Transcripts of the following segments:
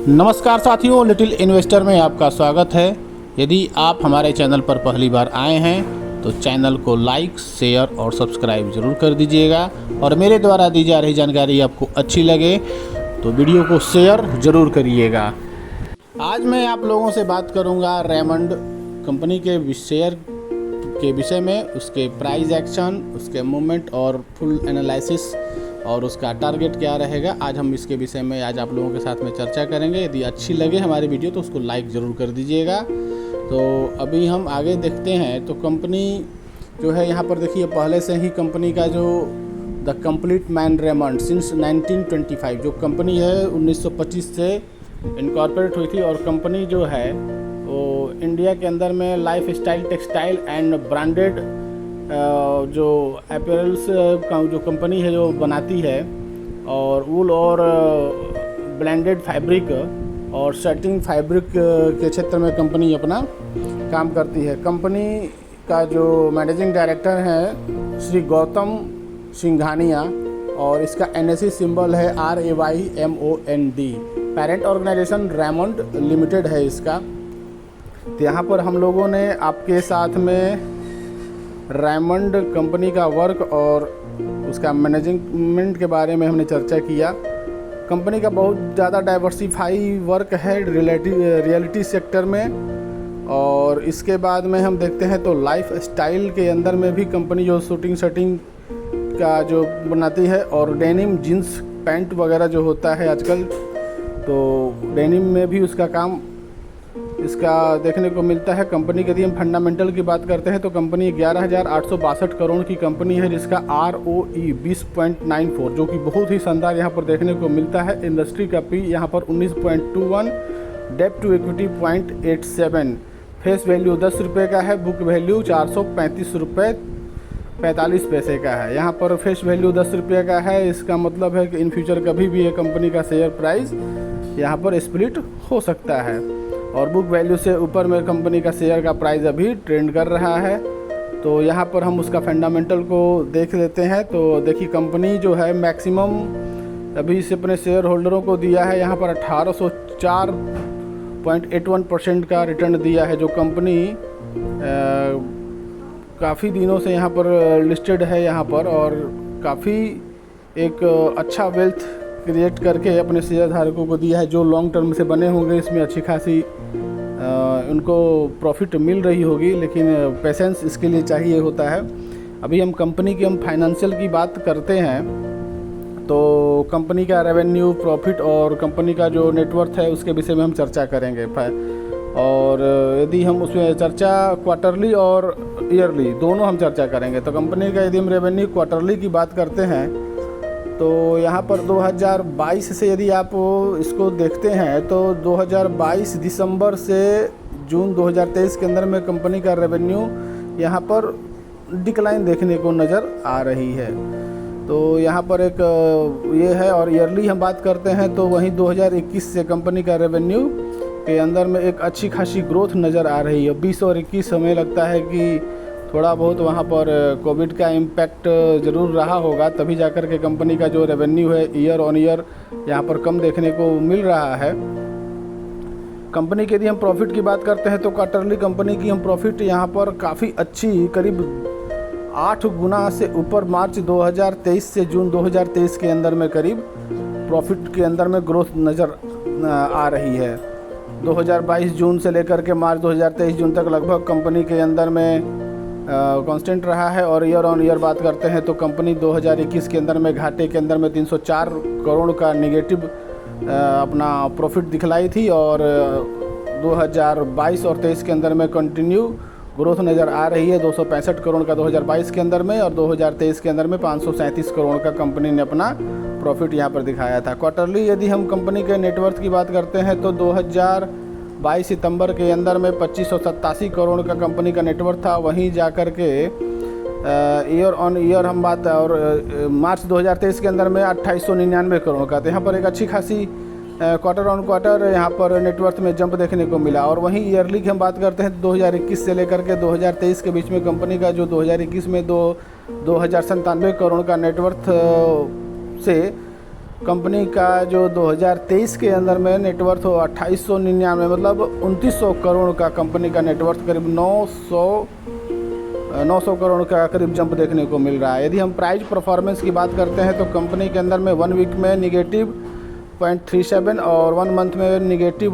नमस्कार साथियों, little investor में आपका स्वागत है। यदि आप हमारे चैनल पर पहली बार आए हैं तो चैनल को लाइक, शेयर और सब्सक्राइब ज़रूर कर दीजिएगा और मेरे द्वारा दी जा रही जानकारी आपको अच्छी लगे तो वीडियो को शेयर ज़रूर करिएगा। आज मैं आप लोगों से बात करूंगा रेमंड कंपनी के शेयर के विषय में, उसके प्राइस एक्शन, उसके मूवमेंट और फुल एनालिसिस और उसका टारगेट क्या रहेगा। आज हम इसके विषय में आज आप लोगों के साथ में चर्चा करेंगे। यदि अच्छी लगे हमारी वीडियो तो उसको लाइक ज़रूर कर दीजिएगा। तो अभी हम आगे देखते हैं। तो कंपनी जो है यहाँ पर देखिए, पहले से ही कंपनी का जो the complete man Raymond since 1925 जो कंपनी है 1925 से इनकॉर्पोरेट हुई थी और कंपनी जो है वो इंडिया के अंदर में life style, textile and branded जो अपैरल्स का जो कंपनी है जो बनाती है और वूल और ब्लेंडेड फैब्रिक और शर्टिंग फैब्रिक के क्षेत्र में कंपनी अपना काम करती है। कंपनी का जो मैनेजिंग डायरेक्टर हैं श्री गौतम सिंघानिया और इसका NSE सिंबल है RAYMOND। Parent organisation Raymond limited है इसका। तो यहाँ पर हम लोगों ने आपके साथ में रेमंड कंपनी का वर्क और उसका मैनेजमेंट के बारे में हमने चर्चा किया। कंपनी का बहुत ज़्यादा डाइवर्सिफाई वर्क है रियलिटी सेक्टर में। और इसके बाद में हम देखते हैं तो लाइफ स्टाइल के अंदर में भी कंपनी जो शर्टिंग का जो बनाती है और डेनिम जीन्स पैंट वगैरह जो होता है आजकल, तो डेनिम में भी उसका काम इसका देखने को मिलता है। कंपनी के यदि हम फंडामेंटल की बात करते हैं तो कंपनी 11,862 करोड़ की कंपनी है जिसका ROE 20.94 जो कि बहुत ही शानदार यहाँ पर देखने को मिलता है। इंडस्ट्री का P यहाँ पर 19.21, डेब्ट टू इक्विटी 0.87, फेस वैल्यू 10 रुपये का है, बुक वैल्यू 435 रुपये 45 पैसे का है। यहाँ पर फेस वैल्यू 10 रुपये का है, इसका मतलब है कि इन फ्यूचर कभी भी ये कंपनी का शेयर प्राइस यहाँ पर स्प्लिट हो सकता है। और बुक वैल्यू से ऊपर में कंपनी का शेयर का प्राइस अभी ट्रेंड कर रहा है। तो यहाँ पर हम उसका फंडामेंटल को देख लेते हैं। तो देखिए, कंपनी जो है मैक्सिमम अभी से अपने शेयर होल्डरों को दिया है यहाँ पर 1804.81% का रिटर्न दिया है। जो कंपनी काफ़ी दिनों से यहाँ पर लिस्टेड है यहाँ पर और काफ़ी एक अच्छा वेल्थ क्रिएट करके अपने शेयर धारकों को दिया है। जो लॉन्ग टर्म से बने होंगे इसमें अच्छी खासी उनको प्रॉफिट मिल रही होगी, लेकिन पेशेंस इसके लिए चाहिए होता है। अभी हम कंपनी की फाइनेंशियल की बात करते हैं तो कंपनी का रेवेन्यू, प्रॉफिट और कंपनी का जो नेटवर्थ है उसके विषय में हम चर्चा करेंगे। और यदि हम उसमें चर्चा क्वार्टरली और ईयरली दोनों हम चर्चा करेंगे। तो कंपनी का यदि हम रेवेन्यू क्वार्टरली की बात करते हैं तो यहाँ पर 2022 से यदि आप इसको देखते हैं तो 2022 दिसंबर से जून 2023 के अंदर में कंपनी का रेवेन्यू यहाँ पर डिक्लाइन देखने को नज़र आ रही है। तो यहाँ पर एक ये है। और ईयरली हम बात करते हैं तो वहीं 2021 से कंपनी का रेवेन्यू के अंदर में एक अच्छी खासी ग्रोथ नज़र आ रही है। 20 और 21 हमें लगता है कि थोड़ा बहुत वहाँ पर कोविड का इम्पैक्ट ज़रूर रहा होगा, तभी जाकर के कंपनी का जो रेवेन्यू है ईयर ऑन ईयर यहाँ पर कम देखने को मिल रहा है। कंपनी के यदि हम प्रॉफिट की बात करते हैं तो क्वार्टरली कंपनी की हम प्रॉफिट यहाँ पर काफ़ी अच्छी, करीब 8 गुना से ऊपर मार्च 2023 से जून 2023 के अंदर में करीब प्रॉफिट के अंदर में ग्रोथ नज़र आ रही है। 2022 जून से लेकर के मार्च 2023 जून तक लगभग कंपनी के अंदर में कांस्टेंट रहा है। और ईयर ऑन ईयर बात करते हैं तो कंपनी 2021 के अंदर में घाटे के अंदर में 304 करोड़ का निगेटिव अपना प्रॉफिट दिखलाई थी और 2022 और 23 के अंदर में कंटिन्यू ग्रोथ नज़र आ रही है। 265 करोड़ का 2022 के अंदर में और 2023 के अंदर में 537 करोड़ का कंपनी ने अपना प्रॉफिट यहाँ पर दिखाया था। क्वार्टरली यदि हम कंपनी के नेटवर्थ की बात करते हैं तो 2022 सितंबर के अंदर में 2587 करोड़ का कंपनी का नेटवर्थ था। वहीं जाकर के ईयर ऑन ईयर हम बात और मार्च 2023 के अंदर में 2899 करोड़ का। तो यहाँ पर एक अच्छी खासी क्वार्टर ऑन क्वार्टर यहाँ पर नेटवर्थ में जंप देखने को मिला। और वहीं ईयरली की हम बात करते हैं 2021 से लेकर के 2023 के बीच में कंपनी का जो 2021 में 2,097 करोड़ का नेटवर्थ से कंपनी का जो 2023 के अंदर में नेटवर्थ हो 2899, मतलब 2900 करोड़ का कंपनी का नेटवर्थ करीब 900 करोड़ का करीब जंप देखने को मिल रहा है। यदि हम प्राइस परफॉर्मेंस की बात करते हैं तो कंपनी के अंदर में 1 वीक में निगेटिव 0.37 और 1 मंथ में निगेटिव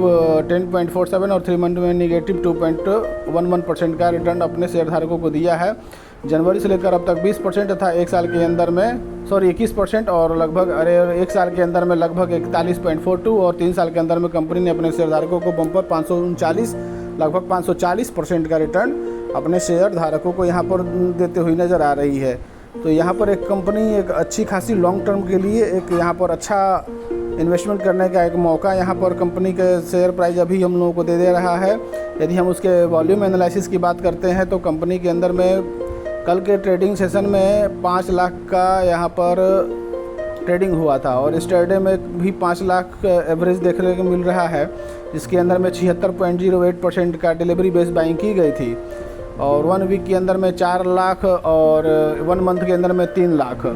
10.47 और 3 मंथ में निगेटिव 2.11% का रिटर्न अपने शेयरधारकों को दिया है। जनवरी से लेकर अब तक 20% तथा एक साल के अंदर में 21% और लगभग एक साल के अंदर में लगभग 41.42 और 3 साल के अंदर में कंपनी ने अपने शेयरधारकों को बम्पर 539 लगभग 540% का रिटर्न अपने शेयर धारकों को यहाँ पर देते हुए नज़र आ रही है। तो यहाँ पर एक कंपनी एक अच्छी खासी लॉन्ग टर्म के लिए एक यहाँ पर अच्छा इन्वेस्टमेंट करने का एक मौका यहाँ पर कंपनी के शेयर प्राइस अभी हम लोगों को दे रहा है। यदि हम उसके वॉल्यूम एनालिसिस की बात करते हैं तो कंपनी के अंदर में कल के ट्रेडिंग सेशन में 5 लाख का यहाँ पर ट्रेडिंग हुआ था और इस ट्रेडे में भी 5 लाख एवरेज देखने को मिल रहा है, जिसके अंदर में 76.08% का डिलीवरी बेस बाइंग की गई थी और 1 वीक के अंदर में 4 लाख और 1 मंथ के अंदर में 3 लाख।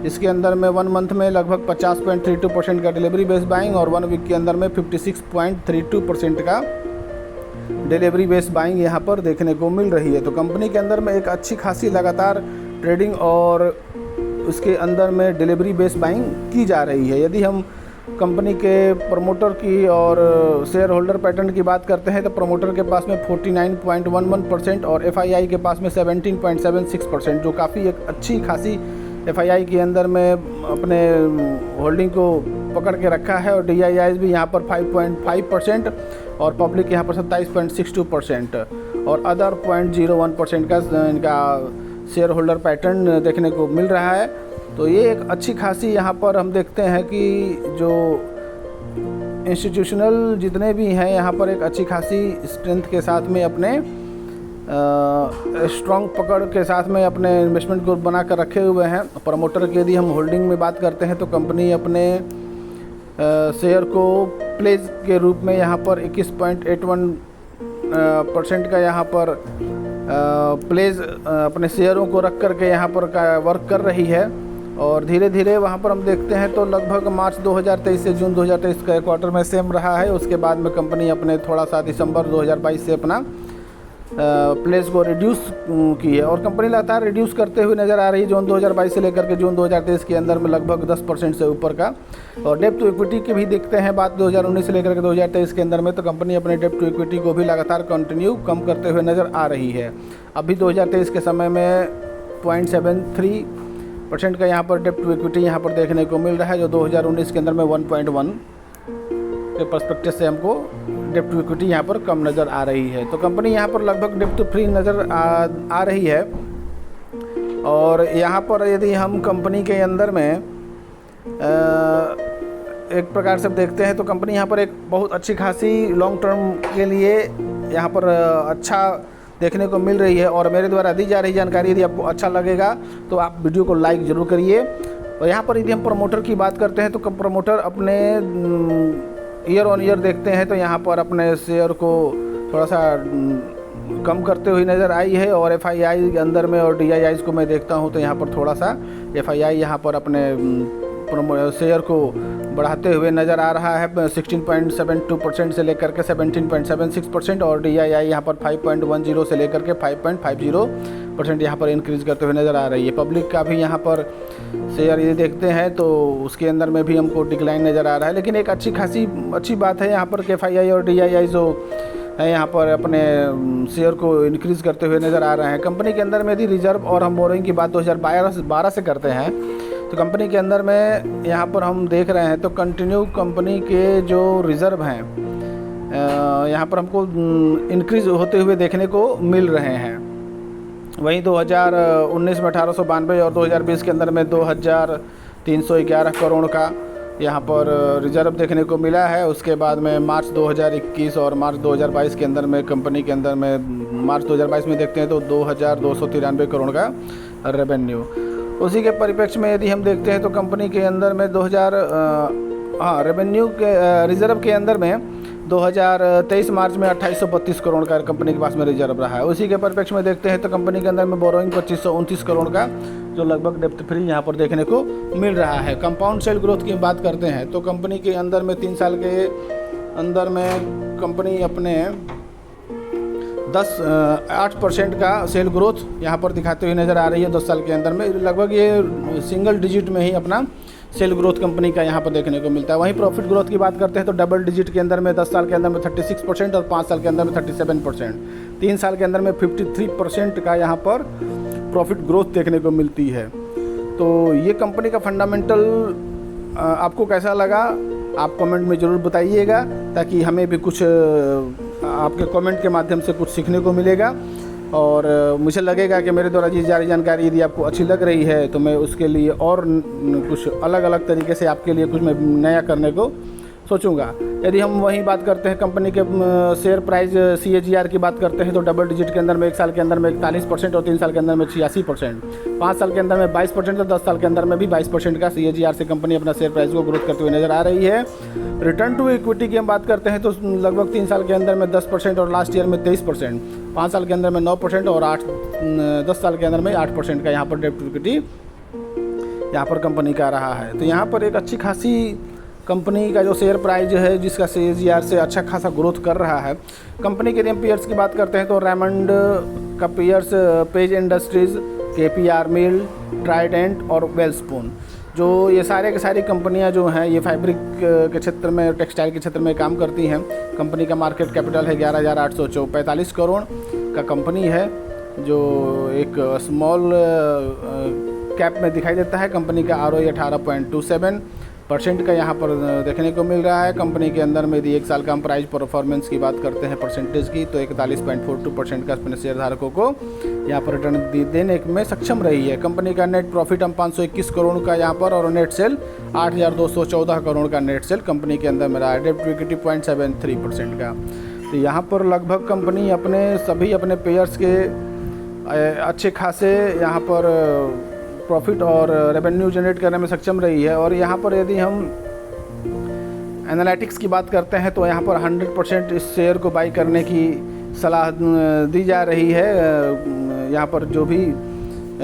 इसके अंदर में 1 मंथ में लगभग 50.32% का डिलीवरी बेस बाइंग और 1 वीक के अंदर में 56.32% का डिलीवरी बेस बाइंग यहाँ पर देखने को मिल रही है। तो कंपनी के अंदर में एक अच्छी खासी लगातार ट्रेडिंग और उसके अंदर में डिलीवरी बेस बाइंग की जा रही है। यदि हम कंपनी के प्रमोटर की और शेयर होल्डर पैटर्न की बात करते हैं तो प्रमोटर के पास में 49.11% और एफआईआई के पास में 17.76%, जो काफ़ी एक अच्छी खासी एफआईआई के अंदर में अपने होल्डिंग को पकड़ के रखा है और डीआईआईज भी यहाँ पर 5.5% और पब्लिक यहाँ पर 27.62% और अदर 0.01% का इनका शेयर होल्डर पैटर्न देखने को मिल रहा है। तो ये एक अच्छी खासी यहाँ पर हम देखते हैं कि जो इंस्टीट्यूशनल जितने भी हैं यहाँ पर एक अच्छी खासी स्ट्रेंथ के साथ में अपने स्ट्रॉन्ग पकड़ के साथ में अपने इन्वेस्टमेंट को बना कर रखे हुए हैं। प्रमोटर की यदि हम होल्डिंग में बात करते हैं तो कंपनी अपने शेयर को प्लेज के रूप में यहाँ पर 21.81% का यहाँ पर प्लेज अपने शेयरों को रख करके यहाँ पर वर्क कर रही है और धीरे धीरे वहाँ पर हम देखते हैं तो लगभग मार्च 2023 से जून 2023 का क्वार्टर में सेम रहा है। उसके बाद में कंपनी अपने थोड़ा सा दिसंबर 2022 से अपना प्लेस को रिड्यूस की है और कंपनी लगातार रिड्यूस करते हुए नज़र आ रही है। जून 2022 से लेकर के जून 2023 के अंदर में लगभग 10% से ऊपर का। और डेप्ट टू इक्विटी की भी देखते हैं बात 2019 से लेकर के 2023 के अंदर में, तो कंपनी अपने डेप्ट टू इक्विटी को भी लगातार कंटिन्यू कम करते हुए नज़र आ रही है। अभी 2023 के समय में 0.73% का यहाँ पर डेप्ट टू इक्विटी यहाँ पर देखने को मिल रहा है, जो 2019 के अंदर में 1.1 के पर्सपेक्टिव से हमको डेप्ट टू इक्विटी यहाँ पर कम नज़र आ रही है। तो कंपनी यहाँ पर लगभग डेप्ट टू फ्री नज़र आ रही है। और यहाँ पर यदि हम कंपनी के अंदर में एक प्रकार से देखते हैं तो कंपनी यहाँ पर एक बहुत अच्छी खासी लॉन्ग टर्म के लिए यहाँ पर अच्छा देखने को मिल रही है। और मेरे द्वारा दी जा रही जानकारी यदि आपको अच्छा लगेगा तो आप वीडियो को लाइक ज़रूर करिए। और यहाँ पर यदि हम प्रमोटर की बात करते हैं तो प्रमोटर अपने ईयर ऑन ईयर देखते हैं तो यहाँ पर अपने शेयर को थोड़ा सा कम करते हुए नज़र आई है। और एफआईआई के अंदर में और डीआईआईज को मैं देखता हूँ तो यहाँ पर थोड़ा सा एफआईआई यहाँ पर अपने शेयर को बढ़ाते हुए नज़र आ रहा है 16.72% से लेकर के 17.76% और डीआईआई यहाँ पर 5.10 से लेकर के 5.50% यहाँ पर इंक्रीज़ करते हुए नज़र आ रही है। पब्लिक का भी यहाँ पर शेयर यदि देखते हैं तो उसके अंदर में भी हमको डिक्लाइन नज़र आ रहा है। लेकिन एक अच्छी बात है यहाँ पर कि एफआईआई और डीआईआई जो है यहाँ पर अपने शेयर को इंक्रीज़ करते हुए नज़र आ रहे हैं। कंपनी के अंदर में यदि रिजर्व और हम बोरिंग की बात 2012 से करते हैं तो कंपनी के अंदर में यहाँ पर हम देख रहे हैं तो कंटिन्यू कंपनी के जो रिज़र्व हैं यहाँ पर हमको इंक्रीज़ होते हुए देखने को मिल रहे हैं। वहीं 2019 में 1892 और 2020 के अंदर में 2311 करोड़ का यहाँ पर रिजर्व देखने को मिला है। उसके बाद में मार्च 2021 और मार्च 2022 के अंदर में कंपनी के अंदर में मार्च 2022 में देखते हैं तो 2293 करोड़ का रेवेन्यू। उसी के परिप्रेक्ष्य में यदि हम देखते हैं तो कंपनी के अंदर में रेवेन्यू के रिज़र्व के अंदर में 2023 मार्च में 2832 करोड़ का कंपनी के पास में रिजर्व रहा है। उसी के परिप्रेक्ष्य में देखते हैं तो कंपनी के अंदर में बोरोइंग 2529 करोड़ का जो लगभग डेप्थ फ्री यहाँ पर देखने को मिल रहा है। कंपाउंड सेल ग्रोथ की बात करते हैं तो कंपनी के अंदर में 3 साल के अंदर में कंपनी अपने 8% का सेल ग्रोथ यहाँ पर दिखाते हुए नज़र आ रही है। 10 साल के अंदर में लगभग ये सिंगल डिजिट में ही अपना सेल ग्रोथ कंपनी का यहाँ पर देखने को मिलता है। वहीं प्रॉफिट ग्रोथ की बात करते हैं तो डबल डिजिट के अंदर में 10 साल के अंदर में 36% और 5 साल के अंदर में 37%, 3 साल के अंदर में 53% का यहाँ पर प्रॉफिट ग्रोथ देखने को मिलती है। तो ये कंपनी का फंडामेंटल आपको कैसा लगा आप कमेंट में ज़रूर बताइएगा, ताकि हमें भी कुछ आपके कमेंट के माध्यम से कुछ सीखने को मिलेगा। और मुझे लगेगा कि मेरे द्वारा दी जा रही जानकारी यदि आपको अच्छी लग रही है तो मैं उसके लिए और कुछ अलग अलग तरीके से आपके लिए कुछ मैं नया करने को सोचूंगा। यदि हम वहीं बात करते हैं कंपनी के शेयर प्राइस CAGR की बात करते हैं तो डबल डिजिट के अंदर में 1 साल के अंदर में 41% और 3 साल के अंदर में 86%, 5 साल के अंदर में 22% और 10 साल के अंदर में भी 22% का CAGR से कंपनी अपना शेयर प्राइस को ग्रोथ करते हुए नजर आ रही है। रिटर्न टू इक्विटी की हम बात करते हैं तो लगभग 3 साल के अंदर में 10% और लास्ट ईयर में 23%, 5 साल के अंदर में 9% और 10 साल के अंदर में 8% का यहाँ पर डेट टू इक्विटी यहाँ पर कंपनी का रहा है। तो यहाँ पर एक अच्छी खासी कंपनी का जो शेयर प्राइस है जिसका CAGR से अच्छा खासा ग्रोथ कर रहा है। कंपनी के पीयर्स की बात करते हैं तो रेमंड का पीयर्स पेज इंडस्ट्रीज़, KPR मिल, ट्राइडेंट और वेलस्पून, जो ये सारे की सारी कंपनियां जो हैं ये फैब्रिक के क्षेत्र में, टेक्सटाइल के क्षेत्र में काम करती हैं। कंपनी का मार्केट कैपिटल है 11,845 करोड़ का कंपनी है, जो एक स्मॉल कैप में दिखाई देता है। कंपनी का ROE 18.27% का यहाँ पर देखने को मिल रहा है। कंपनी के अंदर में यदि 1 साल का हम प्राइस परफॉर्मेंस की बात करते हैं परसेंटेज की तो 41.42% का अपने शेयरधारकों को यहाँ पर रिटर्न देने में सक्षम रही है। कंपनी का नेट प्रॉफिट हम 521 करोड़ का यहाँ पर और नेट सेल 8,214 करोड़ का नेट सेल कंपनी के अंदर में रहा है। डेट टू इक्विटी 0.73% का। तो यहाँ पर लगभग कंपनी सभी अपने पेयर्स के अच्छे खासे यहाँ पर प्रॉफिट और रेवेन्यू जनरेट करने में सक्षम रही है। और यहाँ पर यदि हम एनालिटिक्स की बात करते हैं तो यहाँ पर 100% इस शेयर को बाई करने की सलाह दी जा रही है। यहाँ पर जो भी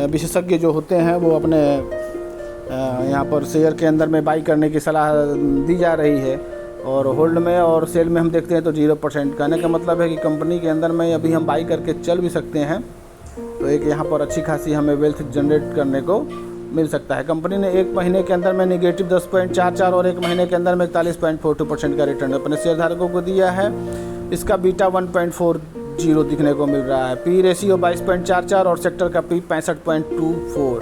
विशेषज्ञ जो होते हैं वो अपने यहाँ पर शेयर के अंदर में बाई करने की सलाह दी जा रही है। और होल्ड में और सेल में हम देखते हैं तो 0%। कहने का मतलब है कि कंपनी के अंदर में अभी हम बाई करके चल भी सकते हैं, तो एक यहाँ पर अच्छी खासी हमें वेल्थ जनरेट करने को मिल सकता है। कंपनी ने 1 महीने के अंदर में नेगेटिव 10.44 और 1 महीने के अंदर में 41.42% का रिटर्न अपने शेयरधारकों को दिया है। इसका बीटा 1.40 दिखने को मिल रहा है। पी रेशियो 22.44 और सेक्टर का पी 65.24,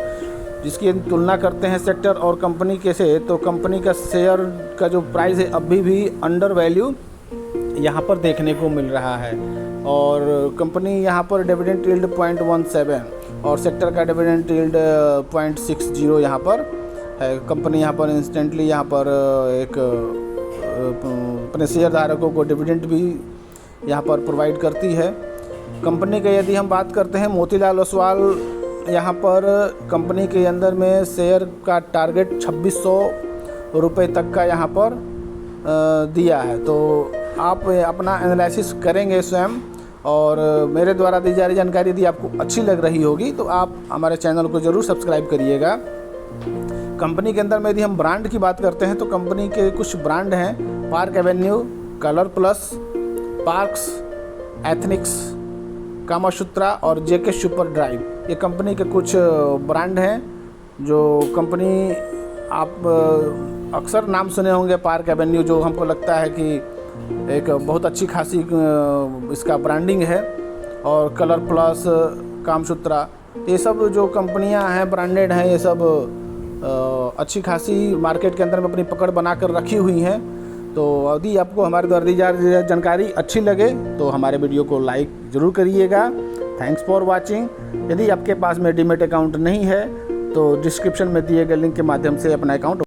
जिसकी तुलना करते हैं सेक्टर और कंपनी के से तो कंपनी का शेयर का जो प्राइस है अभी भी अंडर वैल्यू यहाँ पर देखने को मिल रहा है। और कंपनी यहाँ पर डिविडेंड यील्ड 0.17 और सेक्टर का डिविडेंड यील्ड 0.60 यहाँ पर है। कंपनी यहाँ पर इंस्टेंटली यहाँ पर एक अपने शेयरधारकों को डिविडेंड भी यहाँ पर प्रोवाइड करती है। कंपनी के यदि हम बात करते हैं मोतीलाल ओसवाल यहाँ पर कंपनी के अंदर में शेयर का टारगेट 2600 रुपये तक का यहाँ पर दिया है। तो आप अपना एनालिसिस करेंगे स्वयं, और मेरे द्वारा दी जा रही जानकारी यदि आपको अच्छी लग रही होगी तो आप हमारे चैनल को ज़रूर सब्सक्राइब करिएगा। कंपनी के अंदर में यदि हम ब्रांड की बात करते हैं तो कंपनी के कुछ ब्रांड हैं, park Avenue, colour plus, parks, ethnics, Kamasutra और JK सुपर ड्राइव। ये कंपनी के कुछ ब्रांड हैं जो कंपनी आप अक्सर नाम सुने होंगे। पार्क एवेन्यू जो हमको लगता है कि एक बहुत अच्छी खासी इसका ब्रांडिंग है, और कलर प्लस, कामसूत्रा, ये सब जो कंपनियां हैं ब्रांडेड हैं, ये सब अच्छी खासी मार्केट के अंदर में अपनी पकड़ बना कर रखी हुई हैं। तो यदि आपको हमारे द्वारा दी जा रही जानकारी अच्छी लगे तो हमारे वीडियो को लाइक ज़रूर करिएगा। Thanks for watching. यदि आपके पास में डीमैट अकाउंट नहीं है तो डिस्क्रिप्शन में दिए गए लिंक के माध्यम से अपना अकाउंट